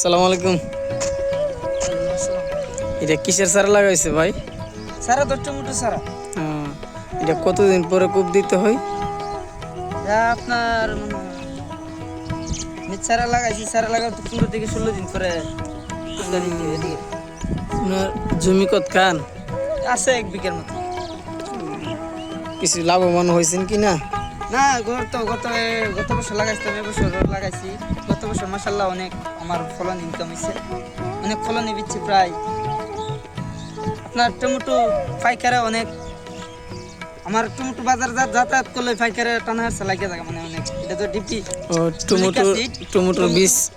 আসসালামু আলাইকুম। এটা কিসের সারা লাগাইছে ভাই? সারা তো টমেটো সারা। এটা কতদিন পরে কূপ দিতে হয়? আপনার সারা লাগাইছি, সারা লাগাও তো 15 থেকে 16 দিন পরে আপনার জমি কত খান আছে 1 বিঘার মতো। কিছু লাভবান হয়েছেন কি না? না, গত বছর লাগাইছিলাম, এবছর লাগাইছি। গত বছর মাশাআল্লাহ অনেক আমার ফলন ইনকাম হয়েছে, অনেক ফলন দিচ্ছি। প্রায় আপনার টমেটো পাইকারে অনেক, আমার টমেটো বাজার যাতায়াত করলে পাইকারে টানা হারছে লাগিয়ে থাকে, মানে অনেক। এটা তো ডিপি ও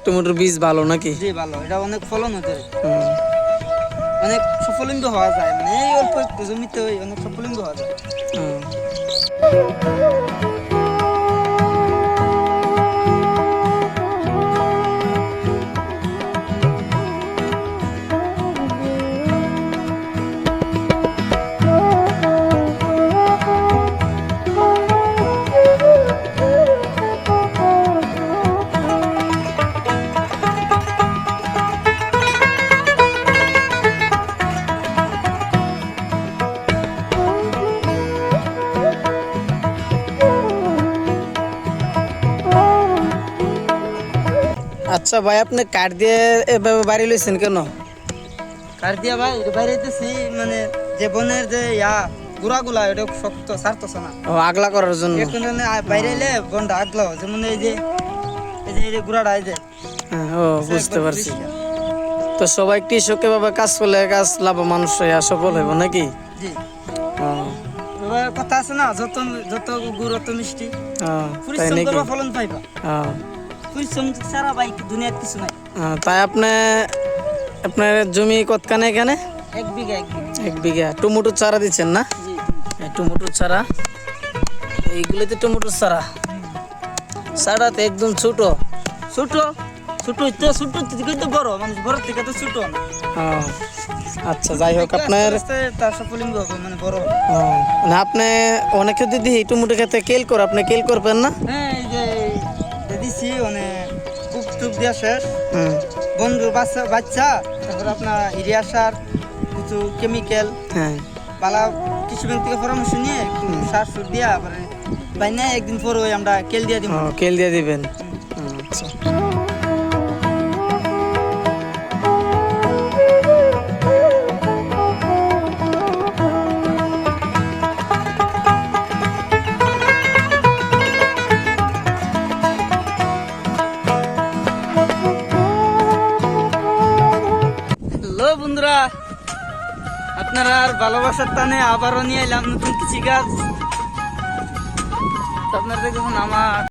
টমেটোর বীজ ভালো নাকি? জি ভালো, এটা অনেক ফলন হতে, অনেক সফলঙ্গ হওয়া যায়, মানে এই অল্প একটু জমিতে অনেক সফলঙ্গ হওয়া যায়। আচ্ছা ভাই, আপনি কাঠ দিয়ে এভাবে বাড়ি লইছেন কেন? কাঠ দিয়া ভাই বাইরেতেছি, মানে যে বনের যে গুড়াগুলা এটা শক্ত ছাড়তেছে না। ও, আগলা করার জন্য। এখন বাইরে এলে বনটা আগলাও, যেমন এই যে গুড়াটা এই যে। ও, বুঝতে পারছি। তো সবাই কৃষক এভাবে কাজ করলে লাভ মানুষ সফল হইব নাকি? জি। কথা আছে না, যত গুড় অত মিষ্টি। পরিশ্রম করবা ফলন পাইবা। পরিশ্রম ছাড়া ভাই দুনিয়ার কিছু নাই। তাই আপনার জমি কতখানে এখানে? 1 বিঘা। 1 বিঘা। টমেটো চারা দিচ্ছেন না? জি। টমেটোর চারা, এইগুলোতে টমেটোর চারা। চারাতে একদম ছোট থেকে তো বড়, মানুষ বড় থেকে তো ছোট না। আচ্ছা, যাই হোক, আপনার তার সফলিঙ্গ হবে, মানে বড়। না, আপনি অনেক ক্ষেত্রে দিই টমেটো খেতে কেল করে, আপনি কেল করবেন না? হ্যাঁ, এই যে দিছি, মানে টুপ দিয়া শেষ। বন্ধুর বাচ্চা, তারপর আপনার ইউরিয়া সার, কিছু কেমিক্যাল, বালা কিছু ব্যাংক থেকে পরামর্শ নিয়ে একটু সার সুর দিয়া বাইনা একদিন পর আমরা কেল দিয়ে দিব। কেল দিয়ে দিবেন। আচ্ছা। হ্যালো বন্ধুরা, আপনারা আর ভালোবাসার টানে আবারও নিয়ে এলাম নতুন কিছু গাছ। আপনারা দেখুন আমার